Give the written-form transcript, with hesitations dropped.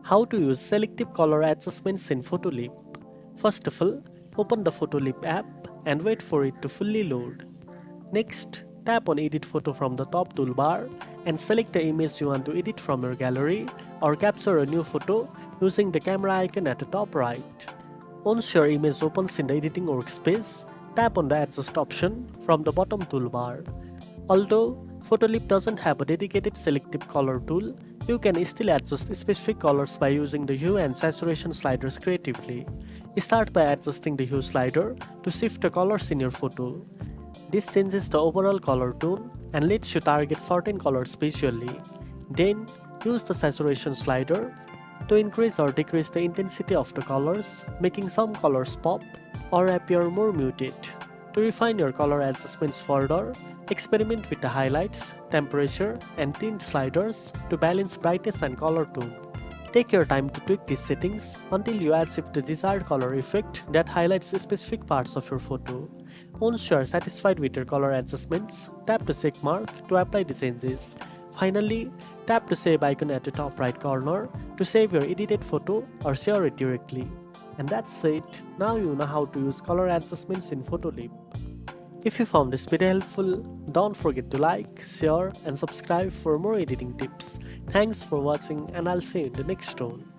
How to use selective color adjustments in Photoleap. First of all, open the Photoleap app and wait for it to fully load. Next, tap on Edit Photo from the top toolbar and select the image you want to edit from your gallery or capture a new photo using the camera icon at the top right. Once your image opens in the editing workspace, tap on the Adjust option from the bottom toolbar. Although Photoleap doesn't have a dedicated selective color tool, you can still adjust specific colors by using the hue and saturation sliders creatively. Start by adjusting the hue slider to shift the colors in your photo. This changes the overall color tone and lets you target certain colors visually. Then, use the saturation slider to increase or decrease the intensity of the colors, making some colors pop or appear more muted. To refine your color adjustments further, experiment with the highlights, temperature, and tint sliders to balance brightness and color tone. Take your time to tweak these settings until you achieve the desired color effect that highlights specific parts of your photo. Once you are satisfied with your color adjustments, tap the check mark to apply the changes. Finally, tap the save icon at the top right corner to save your edited photo or share it directly. And that's it. Now you know how to use color adjustments in Photoleap. If you found this video helpful, don't forget to like, share and subscribe for more editing tips. Thanks for watching and I'll see you in the next one.